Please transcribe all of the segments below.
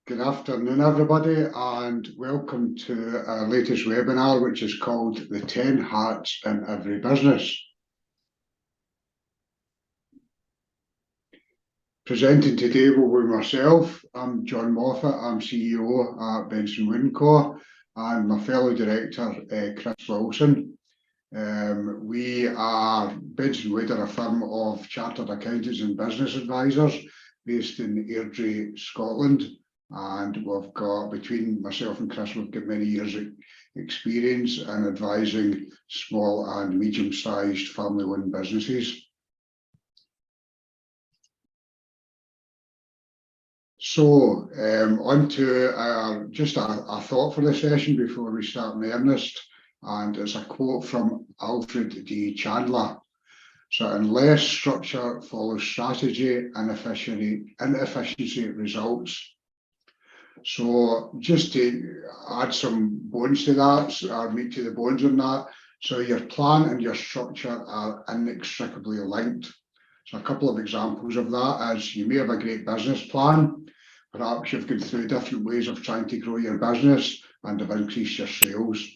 Good afternoon, everybody, and welcome to our latest webinar, which is called The 10 Hats in Every Business. Presenting today will be myself. I'm John Moffat. I'm CEO at Benson Wood & Co, and my fellow director, Chris Wilson. We are Benson Wood, are a firm of chartered accountants and business advisors based in Airdrie, Scotland. And we've got, between myself and Chris, we've got many years of experience in advising small and medium-sized family-owned businesses. So, on to just a thought for the session before we start in earnest, and it's a quote from Alfred D. Chandler. So, unless structure follows strategy, inefficiency results. So just to add some bones to that, or meat to the bones on that, so your plan and your structure are inextricably linked. So a couple of examples of that is you may have a great business plan, perhaps you've gone through different ways of trying to grow your business and have increased your sales.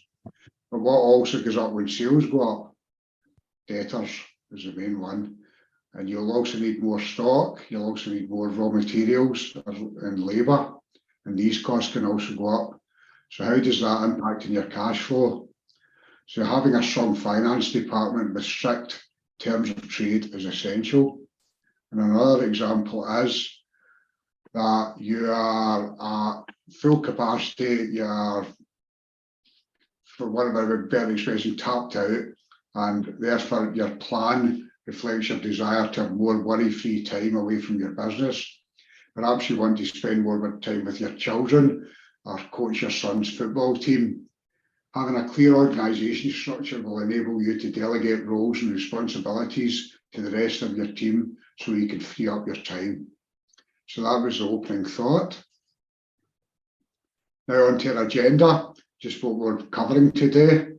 But what also goes up when sales go up? Debtors is the main one. And you'll also need more stock, you'll also need more raw materials and labour. And these costs can also go up. So how does that impact on your cash flow? So having a strong finance department with strict terms of trade is essential. And another example is that you are at full capacity, you're, for one of our better expression, tapped out, and therefore your plan reflects your desire to have more worry-free time away from your business. Perhaps you want to spend more time with your children or coach your son's football team. Having a clear organisation structure will enable you to delegate roles and responsibilities to the rest of your team so you can free up your time. So that was the opening thought. Now on to our agenda, just what we're covering today.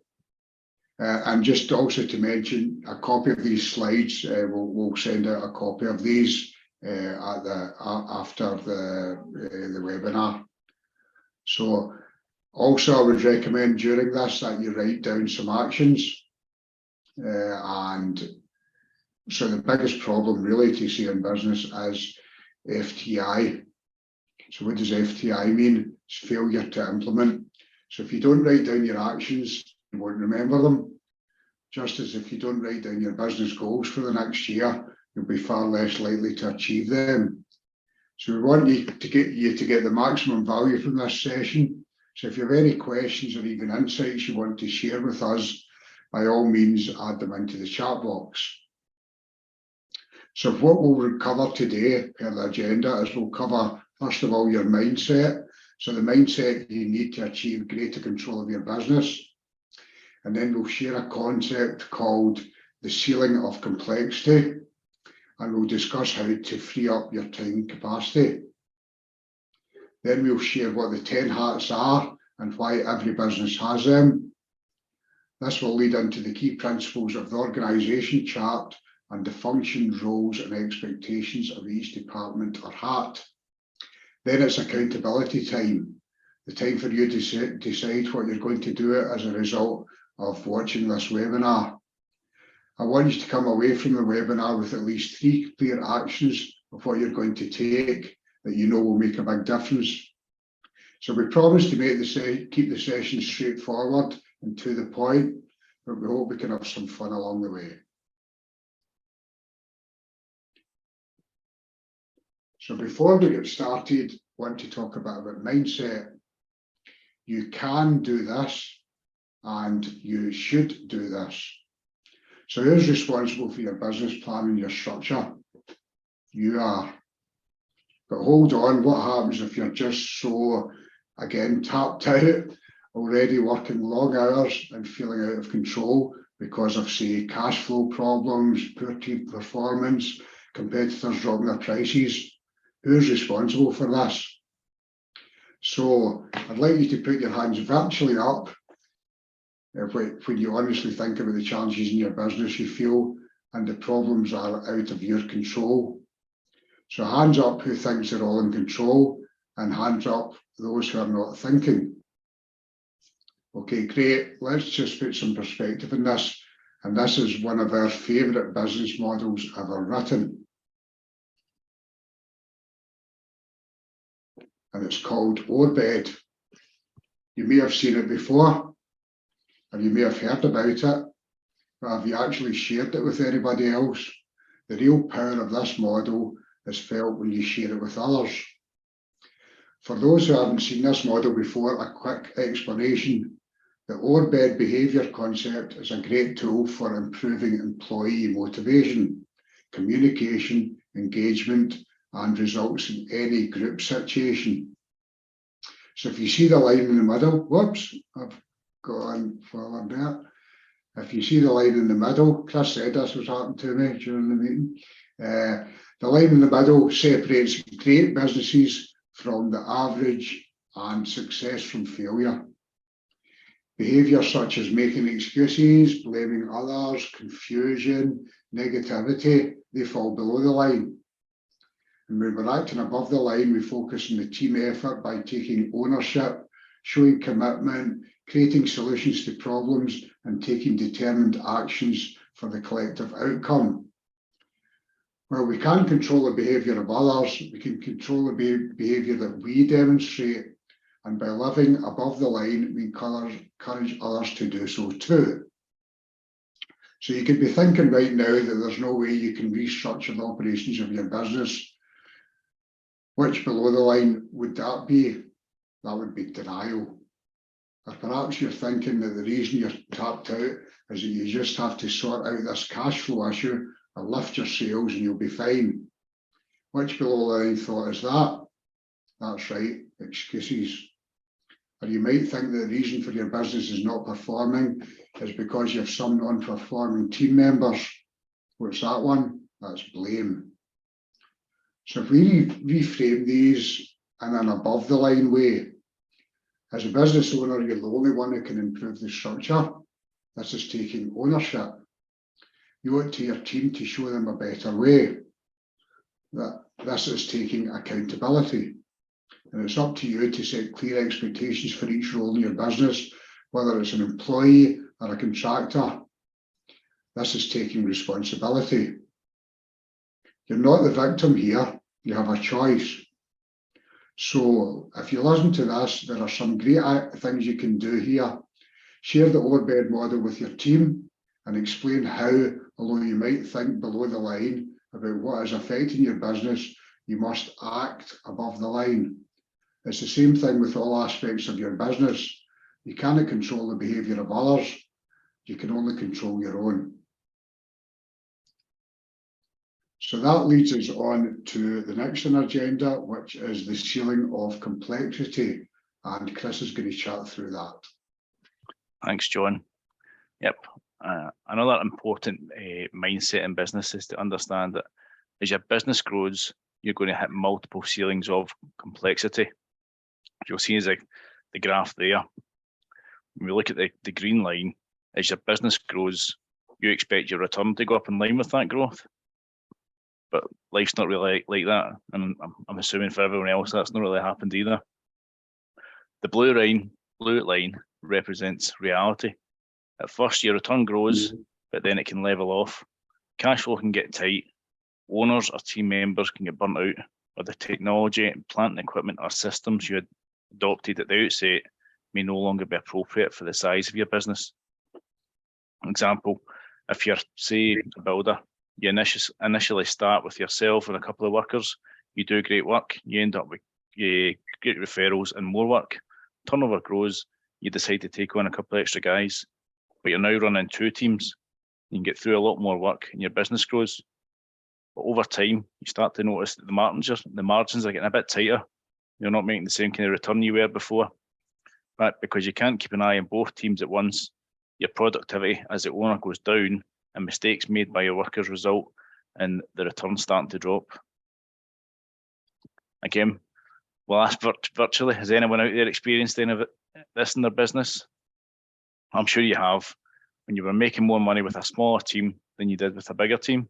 And just also to mention, a copy of these slides, we'll send out a copy of these after the webinar. So also I would recommend during this that you write down some actions. And so the biggest problem really to see in business is FTI. So what does FTI mean? It's failure to implement. So if you don't write down your actions, you won't remember them. Just as if you don't write down your business goals for the next year, you'll be far less likely to achieve them. So we want you to get the maximum value from this session. So if you have any questions or even insights you want to share with us, by all means, add them into the chat box. So what we'll cover today per the agenda is we'll cover, first of all, your mindset. So the mindset you need to achieve greater control of your business. And then we'll share a concept called the ceiling of complexity. And we'll discuss how to free up your time capacity. Then we'll share what the 10 hats are and why every business has them. This will lead into the key principles of the organisation chart and the functions, roles and expectations of each department or hat. Then it's accountability time, the time for you to decide what you're going to do as a result of watching this webinar. I want you to come away from the webinar with at least 3 clear actions of what you're going to take that you know will make a big difference. So we promise to keep the session straightforward and to the point, but we hope we can have some fun along the way. So before we get started, I want to talk about mindset. You can do this and you should do this. So who's responsible for your business plan and your structure? You are. But hold on, what happens if you're just so, again, tapped out, already working long hours and feeling out of control because of, say, cash flow problems, poor team performance, competitors dropping their prices? Who's responsible for this? So I'd like you to put your hands virtually up when you honestly think about the challenges in your business you feel and the problems are out of your control. So hands up who thinks they're all in control and hands up those who are not thinking. Okay, great. Let's just put some perspective in this. And this is one of our favourite business models ever written. And it's called Orbed. You may have seen it before, or you may have heard about it, but have you actually shared it with anybody else? The real power of this model is felt when you share it with others. For those who haven't seen this model before, a quick explanation. The Orbed behaviour concept is a great tool for improving employee motivation, communication, engagement, and results in any group situation. So if you see the line in the middle, whoops, I've gone forward there. If you see the line in the middle, Chris said this was happening to me during the meeting. The line in the middle separates great businesses from the average and success from failure. Behaviour such as making excuses, blaming others, confusion, negativity, they fall below the line. And when we're acting above the line, we focus on the team effort by taking ownership, showing commitment, creating solutions to problems, and taking determined actions for the collective outcome. While we can't control the behaviour of others, we can control the behaviour that we demonstrate. And by living above the line, we encourage others to do so too. So you could be thinking right now that there's no way you can restructure the operations of your business. Which below the line would that be? That would be denial. Or perhaps you're thinking that the reason you're tapped out is that you just have to sort out this cash flow issue or lift your sales and you'll be fine. Which below the line thought is that? That's right, excuses. Or you might think that the reason for your business is not performing is because you have some non-performing team members. What's that one? That's blame. So if we reframe these in an above the line way, as a business owner, you're the only one who can improve the structure. This is taking ownershp. You owe it to your team to show them a better way. This is taking accountability. And it's up to you to set clear expectations for each role in your business, whether it's an employee or a contractor. This is taking responsibility. You're not the victim here, you have a choice. So if you listen to this, there are some great things you can do here. Share the Orbed model with your team and explain how, although you might think below the line about what is affecting your business, you must act above the line. It's the same thing with all aspects of your business. You cannot control the behaviour of others. You can only control your own. So that leads us on to the next on our agenda, which is the ceiling of complexity. And Chris is going to chat through that. Thanks, John. Yep. Another important mindset in business is to understand that as your business grows, you're going to hit multiple ceilings of complexity. You'll see as the graph there, when we look at the green line, as your business grows, you expect your return to go up in line with that growth. But life's not really like that. And I'm assuming for everyone else, that's not really happened either. The blue line represents reality. At first, your return grows, but then it can level off. Cash flow can get tight. Owners or team members can get burnt out, or the technology, plant and equipment or systems you had adopted at the outset may no longer be appropriate for the size of your business. For example, if you're, say, a builder, you initially start with yourself and a couple of workers, you do great work, you end up with great referrals and more work. Turnover grows, you decide to take on a couple of extra guys, but you're now running 2 teams. You can get through a lot more work and your business grows. But over time, you start to notice that the margins are getting a bit tighter. You're not making the same kind of return you were before. But because you can't keep an eye on both teams at once, your productivity as the owner goes down and mistakes made by your workers result in the returns starting to drop. Again, we'll ask virtually, has anyone out there experienced any of this in their business? I'm sure you have, when you were making more money with a smaller team than you did with a bigger team.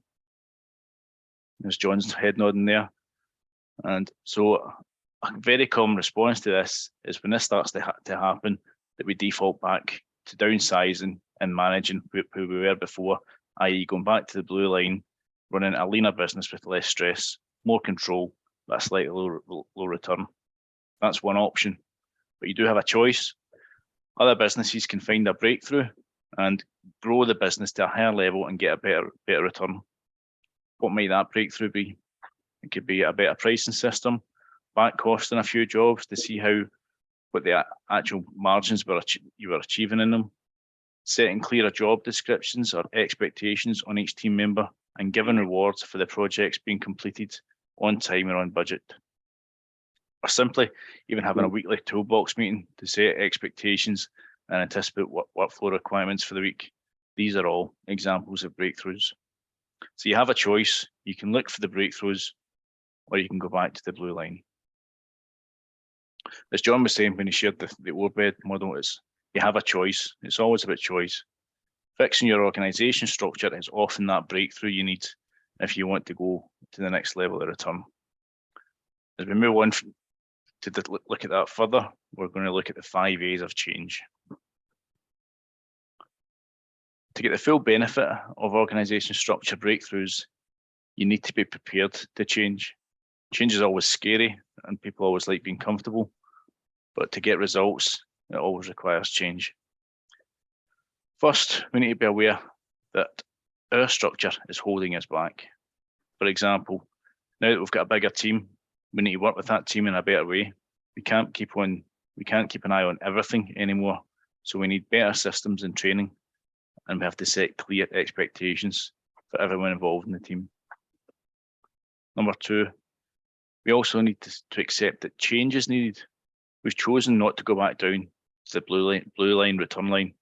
There's John's head nodding there. And so A very common response to this is when this starts to happen, that we default back to downsizing and managing who we were before, i.e. going back to the blue line, running a leaner business with less stress, more control, but a slightly low return. That's one option, but you do have a choice. Other businesses can find a breakthrough and grow the business to a higher level and get a better return. What might that breakthrough be? It could be a better pricing system, back costing a few jobs to see what the actual margins you were achieving in them, setting clearer job descriptions or expectations on each team member, and giving rewards for the projects being completed on time and on budget. Or simply even having a weekly toolbox meeting to set expectations and anticipate workflow requirements for the week. These are all examples of breakthroughs. So you have a choice. You can look for the breakthroughs, or you can go back to the blue line. As John was saying when he shared the overbed model, you have a choice. It's always about choice. Fixing your organisation structure is often that breakthrough you need if you want to go to the next level of return. As we move on to look at that further, we're going to look at the 5 A's of change. To get the full benefit of organisation structure breakthroughs, you need to be prepared to change. Change is always scary and people always like being comfortable, but to get results, it always requires change. First, we need to be aware that our structure is holding us back. For example, now that we've got a bigger team, we need to work with that team in a better way. We can't keep an eye on everything anymore. So we need better systems and training, and we have to set clear expectations for everyone involved in the team. Number 2, we also need to accept that change is needed. We've chosen not to go back down to the blue line return line,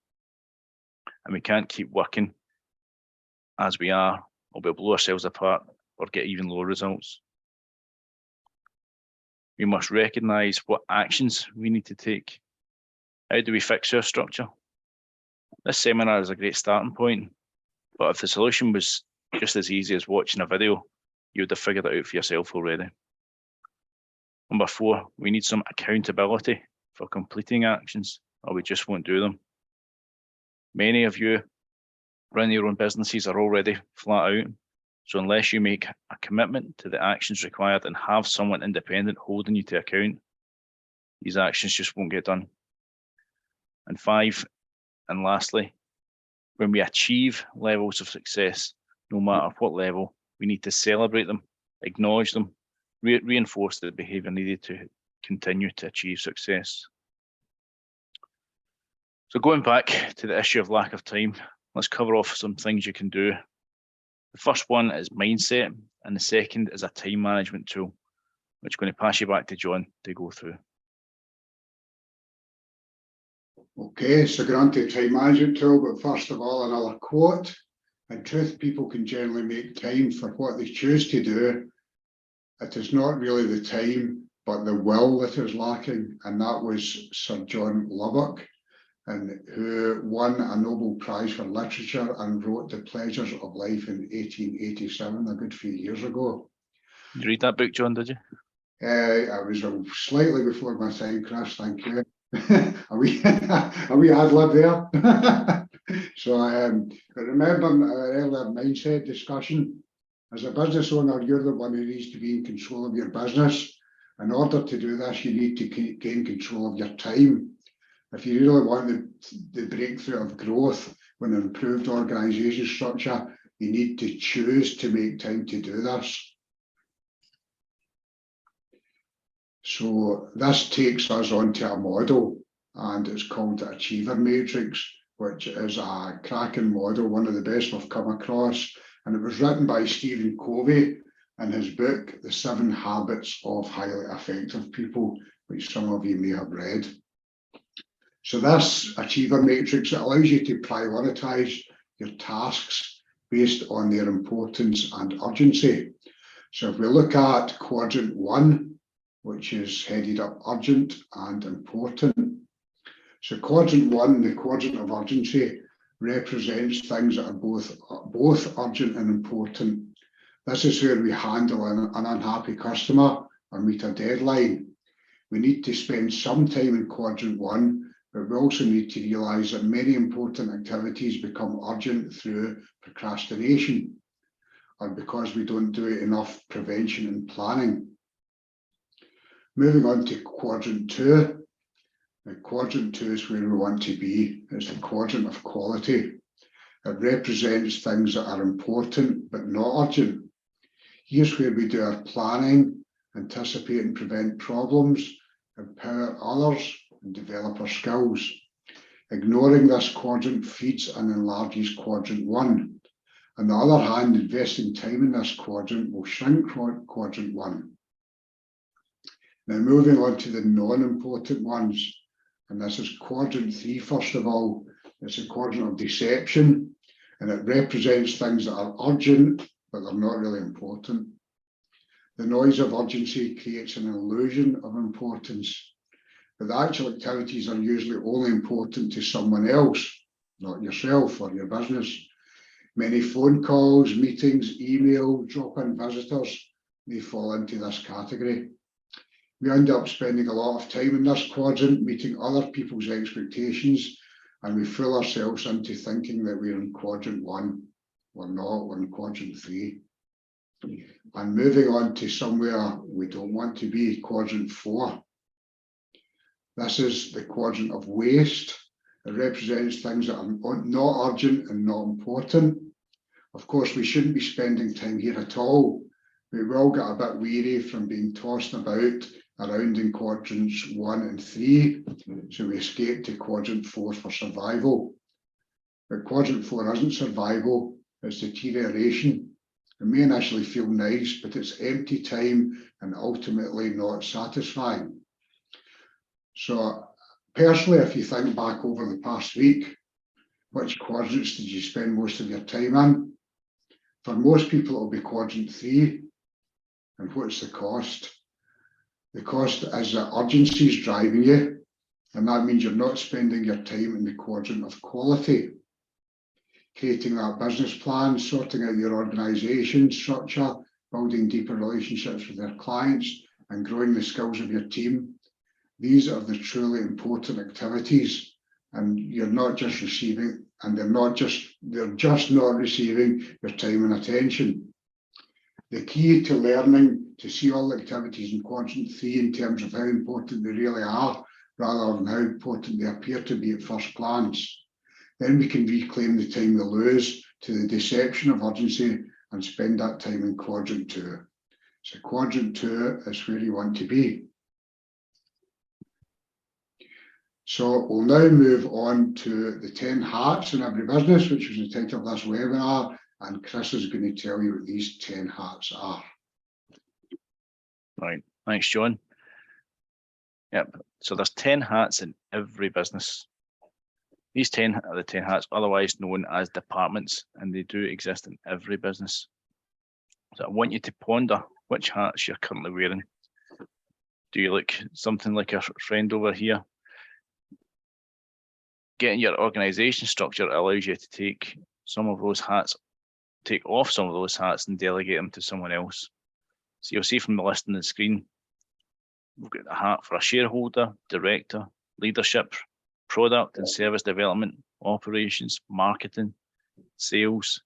and we can't keep working as we are, or we'll blow ourselves apart or get even lower results. We must recognise what actions we need to take. How do we fix our structure? This seminar is a great starting point, but if the solution was just as easy as watching a video, you would have figured it out for yourself already. Number 4, we need some accountability for completing actions, or we just won't do them. Many of you running your own businesses are already flat out, so unless you make a commitment to the actions required and have someone independent holding you to account, these actions just won't get done. And 5, and lastly, when we achieve levels of success, no matter what level, we need to celebrate them, acknowledge them, reinforce the behaviour needed to continue to achieve success. So going back to the issue of lack of time, let's cover off some things you can do. The first one is mindset, and the second is a time management tool, which I'm going to pass you back to John to go through. Okay, so granted time management tool, but first of all, another quote. In truth, people can generally make time for what they choose to do. It is not really the time, but the will that is lacking, and that was Sir John Lubbock, and who won a Nobel Prize for Literature and wrote The Pleasures of Life in 1887, a good few years ago. Did you read that book, John, did you? I was slightly before my time, Chris, thank you. a wee ad lib there. So I remember our earlier mindset discussion. As a business owner, you're the one who needs to be in control of your business. In order to do this, you need to gain control of your time. If you really want the breakthrough of growth with an improved organisation structure, you need to choose to make time to do this. So this takes us onto a model, and it's called the Achiever Matrix, which is a cracking model, one of the best we've come across. And it was written by Stephen Covey in his book, The 7 Habits of Highly Effective People, which some of you may have read. So this Achiever Matrix, it allows you to prioritise your tasks based on their importance and urgency. So if we look at quadrant 1, which is headed up urgent and important. So quadrant 1, the quadrant of urgency, represents things that are both urgent and important. This is where we handle an unhappy customer or meet a deadline. We need to spend some time in quadrant 1, but we also need to realise that many important activities become urgent through procrastination, or because we don't do enough prevention and planning. Moving on to quadrant 2. Now, quadrant 2 is where we want to be. It's the quadrant of quality. It represents things that are important but not urgent. Here's where we do our planning, anticipate and prevent problems, empower others, and develop our skills. Ignoring this quadrant feeds and enlarges quadrant 1. On the other hand, investing time in this quadrant will shrink quadrant 1. Now, moving on to the non-important ones, and this is quadrant 3 first of all. It's a quadrant of deception, and it represents things that are urgent, but they're not really important. The noise of urgency creates an illusion of importance, but the actual activities are usually only important to someone else, not yourself or your business. Many phone calls, meetings, email, drop-in visitors may fall into this category. We end up spending a lot of time in this quadrant, meeting other people's expectations, and we fool ourselves into thinking that we're in quadrant 1. We're not, we're in quadrant 3. And moving on to somewhere we don't want to be, quadrant 4. This is the quadrant of waste. It represents things that are not urgent and not important. Of course, we shouldn't be spending time here at all. We will get a bit weary from being tossed about around in quadrants 1 and 3, so we escape to quadrant 4 for survival. But quadrant 4 isn't survival, it's deterioration. It may initially feel nice, but it's empty time and ultimately not satisfying. So personally, if you think back over the past week, which quadrants did you spend most of your time in? For most people, it'll be quadrant 3. And what's the cost? The cost is that urgency is driving you, and that means you're not spending your time in the quadrant of quality. Creating that business plan, sorting out your organisation structure, building deeper relationships with your clients, and growing the skills of your team. These are the truly important activities, and you're not just receiving, and they're just not receiving your time and attention. The key to learning to see all the activities in quadrant 3 in terms of how important they really are, rather than how important they appear to be at first glance. Then we can reclaim the time we lose to the deception of urgency and spend that time in quadrant 2. So quadrant 2 is where you want to be. So we'll now move on to the 10 hats in every business, which is the title of this webinar, and Chris is going to tell you what these 10 hats are. Right, thanks, John. Yep, so there's 10 hats in every business. These 10 are the 10 hats, otherwise known as departments, and they do exist in every business. So I want you to ponder which hats you're currently wearing. Do you look something like a friend over here? Getting your organisation structure allows you to take some of those hats, take off some of those hats and delegate them to someone else. So you'll see from the list on the screen, we've got a hat for a shareholder, director, leadership, product and service development, operations, marketing, sales,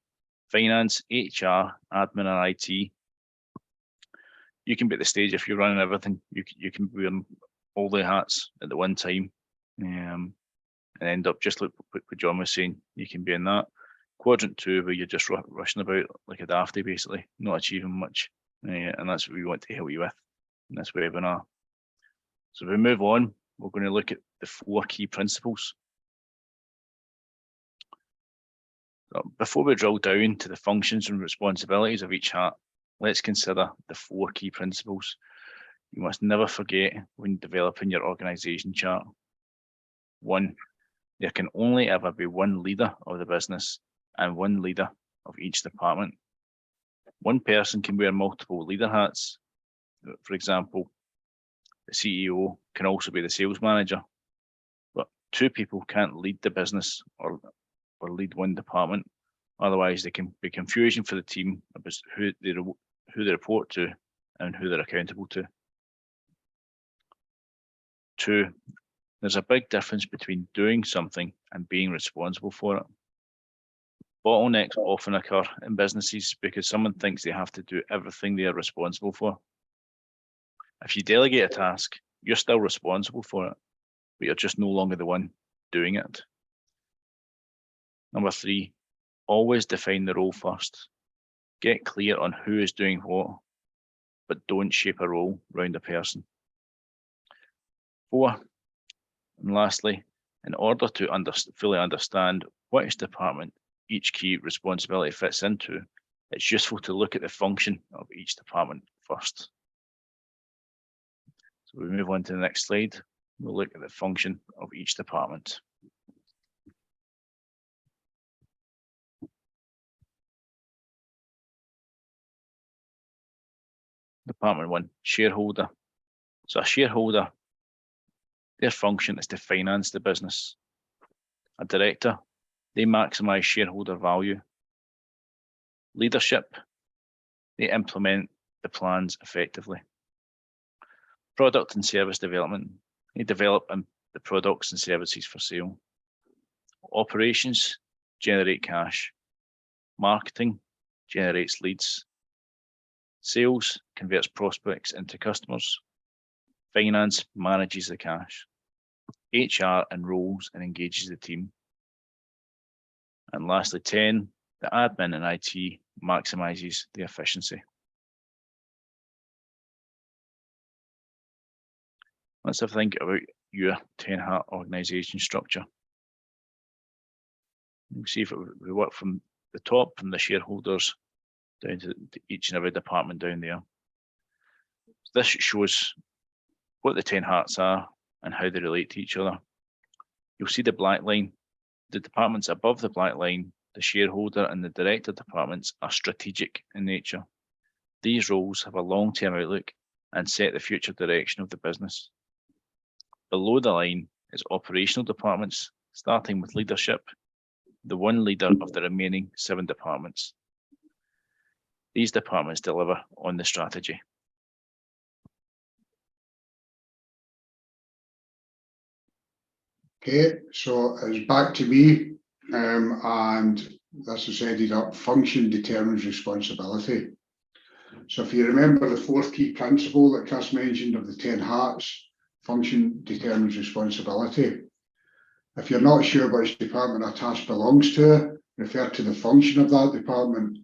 finance, HR, admin and IT. You can be at the stage if you're running everything, you can wear all the hats at the one time and end up just like what John was saying. You can be in that quadrant 2 where you're just rushing about like a dafty, basically, not achieving much. And that's what we want to help you with in this webinar. So if we move on, we're going to look at the 4 key principles. So before we drill down to the functions and responsibilities of each hat, let's consider the 4 key principles you must never forget when developing your organisation chart. 1, there can only ever be one leader of the business and one leader of each department. One person can wear multiple leader hats. For example, the CEO can also be the sales manager, but 2 people can't lead the business or lead one department. Otherwise, there can be confusion for the team about who they report to and who they're accountable to. 2, there's a big difference between doing something and being responsible for it. Bottlenecks often occur in businesses because someone thinks they have to do everything they are responsible for. If you delegate a task, you're still responsible for it, but you're just no longer the one doing it. Number 3, always define the role first. Get clear on who is doing what, but don't shape a role around a person. 4, and lastly, in order to fully understand which department each key responsibility fits into, it's useful to look at the function of each department first. So we move on to the next slide. We'll look at the function of each department. Department 1, shareholder. So a shareholder, their function is to finance the business. A director, they maximize shareholder value. Leadership, they implement the plans effectively. Product and service development, they develop the products and services for sale. Operations generate cash. Marketing generates leads. Sales converts prospects into customers. Finance manages the cash. HR enrolls and engages the team. And lastly, 10, the admin and IT maximizes the efficiency. Let's have a think about your 10-hat organization structure. We'll see if we work from the top, from the shareholders, down to each and every department down there. This shows what the 10 hats are and how they relate to each other. You'll see the black line. The departments above the black line, the shareholder and the director departments, are strategic in nature. These roles have a long-term outlook and set the future direction of the business. Below the line is operational departments, starting with leadership, the one leader of the remaining 7 departments. These departments deliver on the strategy. Okay, so it's back to me, and this is headed up, function determines responsibility. So if you remember the 4th key principle that Chris mentioned of the 10 hats, function determines responsibility. If you're not sure which department a task belongs to, refer to the function of that department.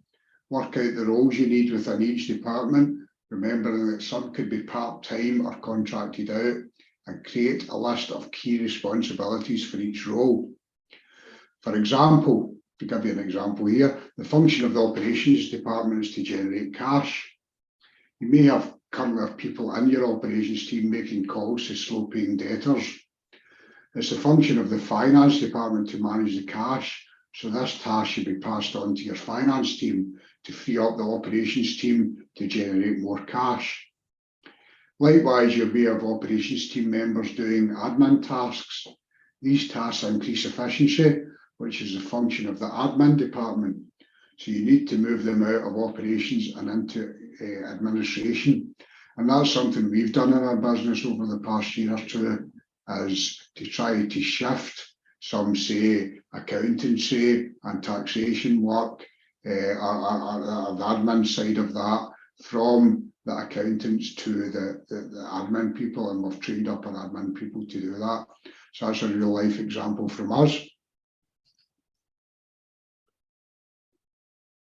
Work out the roles you need within each department, remembering that some could be part-time or contracted out, and create a list of key responsibilities for each role. For example, to give you an example here, the function of the operations department is to generate cash. You may have currently people in your operations team making calls to slow-paying debtors. It's the function of the finance department to manage the cash, so this task should be passed on to your finance team to free up the operations team to generate more cash. Likewise, you may have operations team members doing admin tasks. These tasks increase efficiency, which is the function of the admin department. So you need to move them out of operations and into administration. And that's something we've done in our business over the past year or two, is to try to shift some, say, accountancy and taxation work, or the admin side of that, from the accountants to the admin people, and we've trained up our admin people to do that. So that's a real life example from us.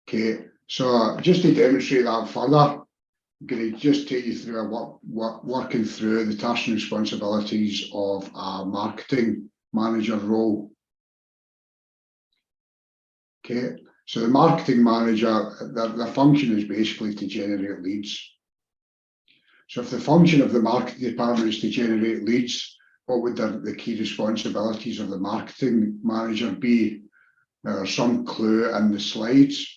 Okay, so just to demonstrate that further, I'm going to just take you through working through the tasks and responsibilities of a marketing manager role. Okay, so the marketing manager, their function is basically to generate leads. So if the function of the marketing department is to generate leads, what would the key responsibilities of the marketing manager be? There's some clue in the slides,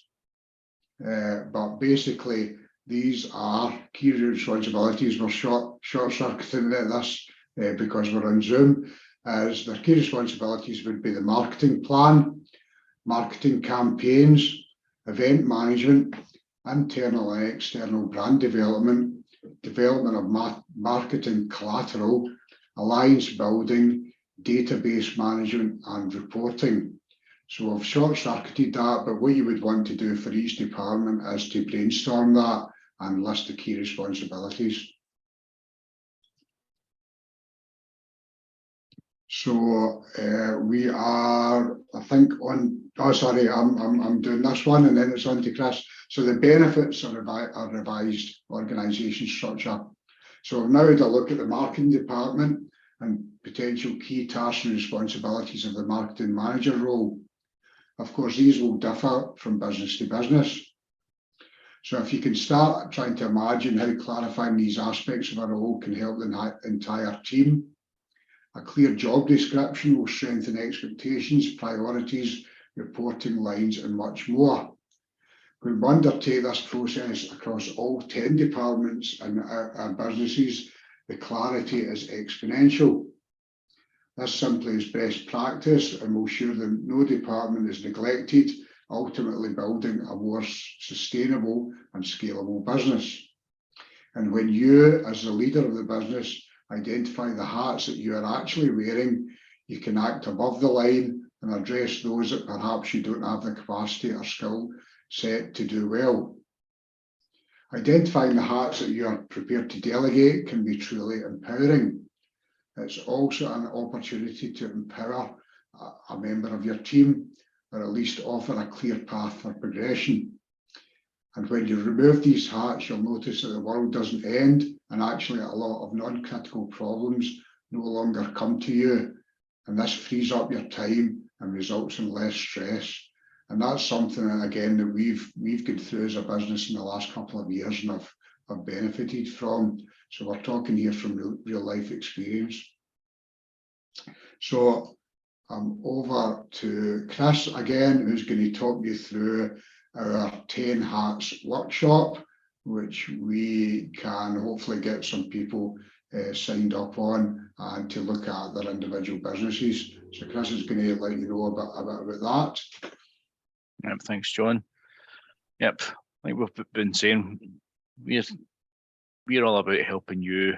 but basically these are key responsibilities. We're short-circuiting this because we're on Zoom. As their key responsibilities would be the marketing plan, marketing campaigns, event management, internal and external brand development, development of marketing collateral, alliance building, database management and reporting. So I've short-circuited that, but what you would want to do for each department is to brainstorm that and list the key responsibilities. So we are, I think, on, oh sorry, I'm doing this one and then it's on to Chris. So the benefits are revised organisation structure. So we've now had a look at the marketing department and potential key tasks and responsibilities of the marketing manager role. Of course, these will differ from business to business. So if you can start trying to imagine how clarifying these aspects of a role can help the entire team. A clear job description will strengthen expectations, priorities, reporting lines, and much more. When we undertake this process across all 10 departments and our businesses, the clarity is exponential. This simply is best practice and will ensure that no department is neglected, ultimately building a more sustainable and scalable business. And when you, as the leader of the business, identify the hats that you are actually wearing, you can act above the line and address those that perhaps you don't have the capacity or skill set to do well. Identifying the hats that you are prepared to delegate can be truly empowering. It's also an opportunity to empower a member of your team, or at least offer a clear path for progression. And when you remove these hats, you'll notice that the world doesn't end, and actually a lot of non-critical problems no longer come to you. And this frees up your time and results in less stress. And that's something, again, that we've gone through as a business in the last couple of years and have benefited from. So we're talking here from real life experience. So over to Chris again, who's going to talk you through our 10 hats workshop, which we can hopefully get some people signed up on and to look at their individual businesses. So Chris is going to let you know a bit about that. Yep, thanks, John. Yep, like we've been saying, we're all about helping you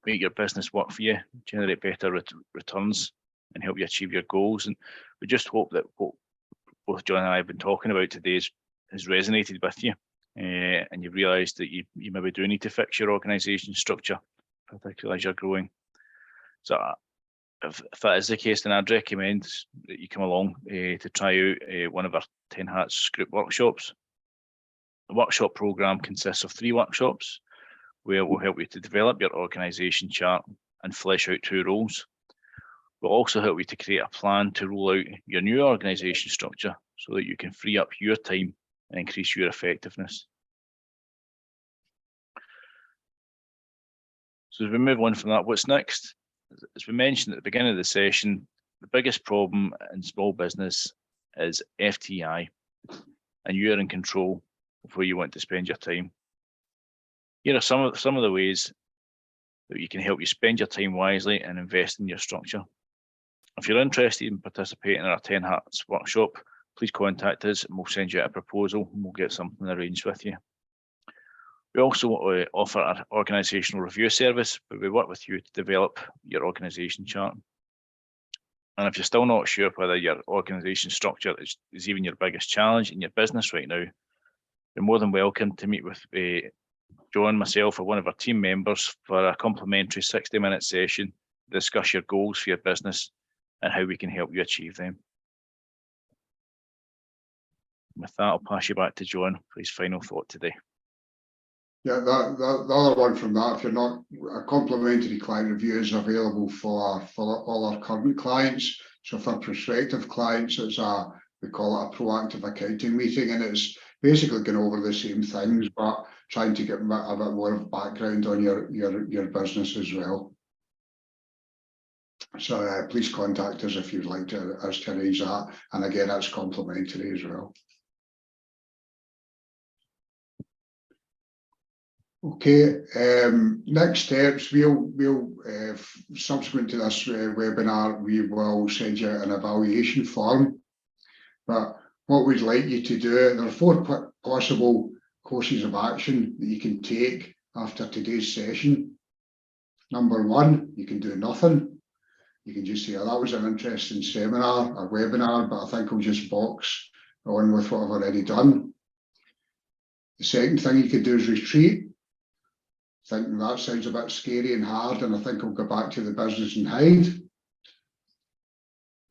make your business work for you, generate better returns, and help you achieve your goals. And we just hope that what both John and I have been talking about today has resonated with you, and you've realised that you maybe do need to fix your organisation structure, particularly as you're growing. So if that is the case, then I'd recommend that you come along to try out one of our 10 Hats group workshops. The workshop programme consists of 3 workshops, where we'll help you to develop your organisation chart and flesh out 2 roles. We'll also help you to create a plan to roll out your new organisation structure so that you can free up your time and increase your effectiveness. So as we move on from that, what's next? As we mentioned at the beginning of the session, the biggest problem in small business is FTI, and you are in control of where you want to spend your time. Here are some of the ways that you can help you spend your time wisely and invest in your structure. If you're interested in participating in our 10 Hats workshop, please contact us and we'll send you out a proposal and we'll get something arranged with you. We also offer our organisational review service, where we work with you to develop your organisation chart. And if you're still not sure whether your organisation structure is even your biggest challenge in your business right now, you're more than welcome to meet with John, myself, or one of our team members for a complimentary 60-minute session to discuss your goals for your business and how we can help you achieve them. With that, I'll pass you back to John for his final thought today. Yeah, the other one from that, if you're not, a complimentary client review is available for all our current clients. So for prospective clients, it's we call it a proactive accounting meeting, and it's basically going over the same things, but trying to get a bit more of background on your business as well. So please contact us if you'd like us to arrange that. And again, that's complimentary as well. Okay, next steps, we'll subsequent to this webinar, we will send you an evaluation form. But what we'd like you to do, there are 4 possible courses of action that you can take after today's session. Number one, you can do nothing. You can just say, oh, that was an interesting seminar or webinar, but I think I'll just box on with what I've already done. The second thing you could do is retreat, thinking that sounds a bit scary and hard, and I think I'll go back to the business and hide.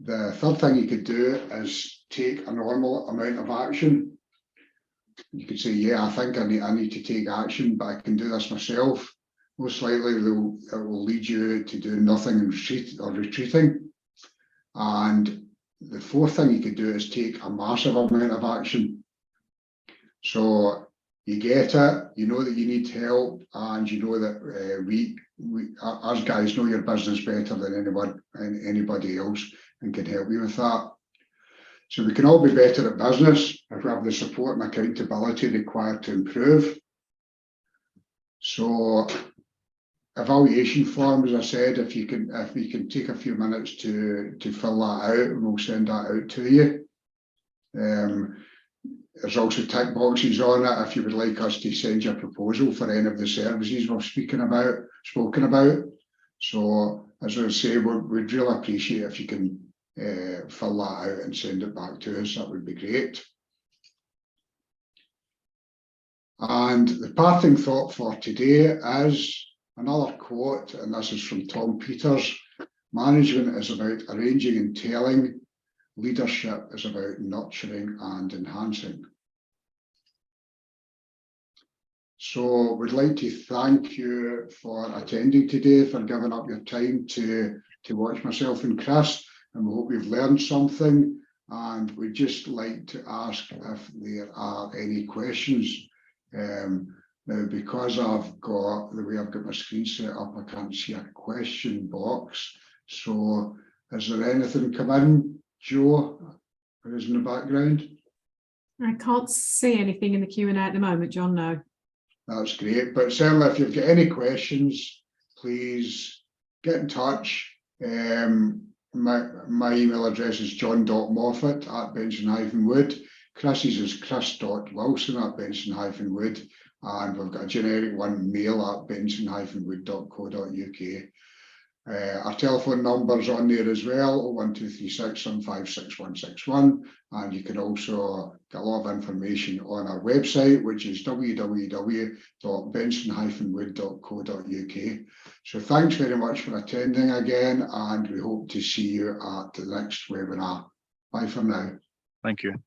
The third thing you could do is take a normal amount of action. You could say, yeah, I think I need to take action, but I can do this myself. Most likely it will lead you to do nothing and retreating. And the fourth thing you could do is take a massive amount of action. So you get it, you know that you need help, and you know that we as guys know your business better than anybody else and can help you with that. So we can all be better at business if we have the support and accountability required to improve. So evaluation form, as I said, if we can take a few minutes to fill that out, and we'll send that out to you. There's also tick boxes on it if you would like us to send you a proposal for any of the services we've spoken about. So as I say, we'd really appreciate if you can fill that out and send it back to us. That would be great. And the parting thought for today is another quote, and this is from Tom Peters. Management is about arranging and telling. Leadership is about nurturing and enhancing. So we'd like to thank you for attending today, for giving up your time to watch myself and Chris, and we hope you've learned something. And we'd just like to ask if there are any questions. Now, because I've got the way I've got my screen set up, I can't see a question box. So is there anything come in, Joe, who's in the background? I can't see anything in the Q&A at the moment, John, no. That's great, but certainly if you've got any questions, please get in touch. My email address is john.moffat@benson-wood. Chris's is chris.wilson@benson-wood, and we've got a generic one, mail@benson-wood.co.uk. Our telephone number's on there as well, 01236 756 161, and you can also get a lot of information on our website, which is www.benson-wood.co.uk. So thanks very much for attending again, and we hope to see you at the next webinar. Bye for now. Thank you.